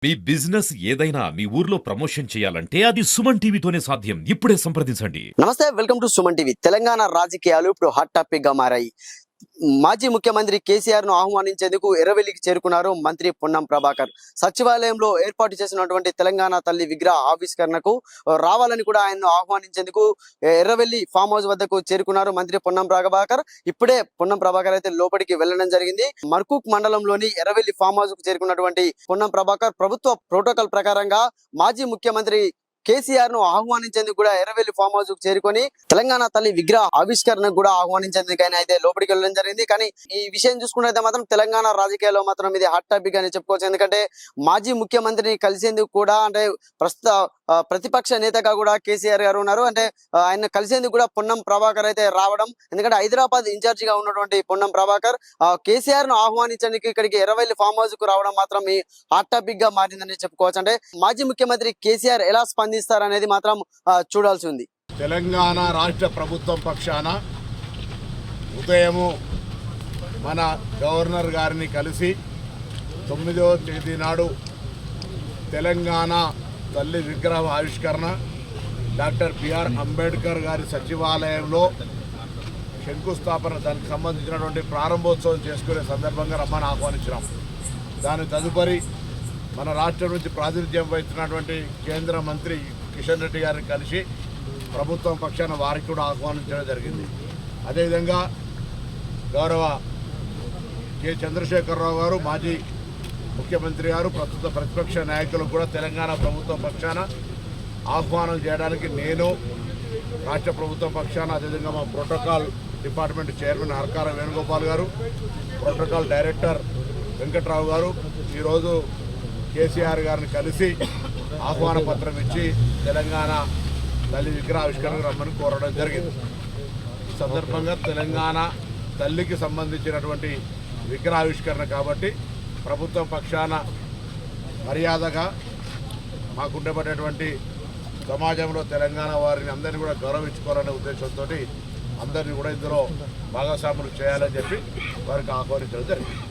మీ business ఏదైనా మీ ఊర్లో promotion చేయాలంటే అది సుమన్ టీవీతోనే సాధ్యం. ఇప్పుడే సంప్రదించండి. నమస్తే, welcome to Suman TV. Telangana రాజకీయాలు ఇప్పుడు హాట్ టాపిక్ గా మారాయి. మాజీ ముఖ్యమంత్రి కేసీఆర్ ను ఆహ్వానించేందుకు ఎర్రవెల్లికి చేరుకున్నారు మంత్రి పొన్నం ప్రభాకర్. సచివాలయంలో ఏర్పాటు చేసినటువంటి తెలంగాణ తల్లి విగ్రహ ఆవిష్కరణకు రావాలని కూడా ఆయన్ను ఆహ్వానించేందుకు ఎర్రవెల్లి ఫామ్ హౌస్ వద్దకు చేరుకున్నారు మంత్రి పొన్నం ప్రభాకర్. ఇప్పుడే పొన్నం ప్రభాకర్ అయితే లోపలికి వెళ్లడం జరిగింది. మర్కూక్ మండలంలోని ఎర్రవెల్లి ఫామ్ హౌస్ కు చేరుకున్నటువంటి పొన్నం ప్రభాకర్ ప్రభుత్వ ప్రోటోకాల్ ప్రకారంగా మాజీ ముఖ్యమంత్రి కేసీఆర్ ను ఆహ్వానించేందుకు కూడా ఎర్రవెల్లి ఫామ్ హౌస్ కు చేరుకొని తెలంగాణ తల్లి విగ్రహ ఆవిష్కరణకు కూడా ఆహ్వానించేందుకు ఆయన అయితే లోపలికి వెళ్ళడం జరిగింది. కానీ ఈ విషయం చూసుకున్నట్లయితే మాత్రం తెలంగాణ రాజకీయాల్లో మాత్రం ఇది హాట్ టాపిక్ అని చెప్పుకోవచ్చు. ఎందుకంటే మాజీ ముఖ్యమంత్రిని కలిసేందుకు కూడా అంటే ప్రస్తుత ప్రతిపక్ష నేతగా కూడా కేసీఆర్ గారు ఉన్నారు. అంటే ఆయన కలిసేందుకు కూడా పొన్నం ప్రభాకర్ అయితే రావడం, ఎందుకంటే హైదరాబాద్ ఇన్ఛార్జ్ గా ఉన్నటువంటి పొన్నం ప్రభాకర్ కేసీఆర్ ను ఆహ్వానించడానికి ఇక్కడికి ఎర్రవెల్లి ఫామ్ హౌస్ కు రావడం మాత్రం ఈ హాట్ టాపిక్ గా మారిందని చెప్పుకోవచ్చు. అంటే మాజీ ముఖ్యమంత్రి కేసీఆర్ ఎలా స్పందిస్తారనేది మాత్రం చూడాల్సి ఉంది. తెలంగాణ రాష్ట్ర ప్రభుత్వం పక్షాన ఉదయము మన గవర్నర్ గారిని కలిసి 9వ తేదీ నాడు తెలంగాణ తల్లి విగ్రహ ఆవిష్కరణ డాక్టర్ బిఆర్ అంబేద్కర్ గారి సచివాలయంలో శంకుస్థాపన, దానికి సంబంధించినటువంటి ప్రారంభోత్సవం చేసుకునే సందర్భంగా రమ్మని ఆహ్వానించినాం. దాని తదుపరి మన రాష్ట్రం నుంచి ప్రాతినిధ్యం వహిస్తున్నటువంటి కేంద్ర మంత్రి కిషన్ రెడ్డి గారిని కలిసి ప్రభుత్వం పక్షాన వారికి కూడా ఆహ్వానించడం జరిగింది. అదేవిధంగా గౌరవ కె చంద్రశేఖరరావు గారు, మాజీ ముఖ్యమంత్రి గారు, ప్రస్తుత ప్రతిపక్ష నాయకులకు కూడా తెలంగాణ ప్రభుత్వం పక్షాన ఆహ్వానం చేయడానికి నేను రాష్ట్ర ప్రభుత్వం పక్షాన, అదేవిధంగా మా protocol department chairman Harkara Venugopal గారు, ప్రోటోకాల్ డైరెక్టర్ వెంకట్రావు గారు ఈరోజు కేసీఆర్ గారిని కలిసి ఆహ్వాన పత్రం ఇచ్చి తెలంగాణ తల్లి విగ్రహ ఆవిష్కరణకు రమ్మని కోరడం జరిగింది. ఈ సందర్భంగా తెలంగాణ తల్లికి సంబంధించినటువంటి విగ్రహావిష్కరణ కాబట్టి ప్రభుత్వం పక్షాన మర్యాదగా మాకుండబడేటువంటి సమాజంలో తెలంగాణ వారిని అందరినీ కూడా గౌరవించుకోవాలనే ఉద్దేశంతో అందరినీ కూడా ఇందులో భాగస్వాములు చేయాలని చెప్పి వారికి ఆహ్వానించడం జరిగింది.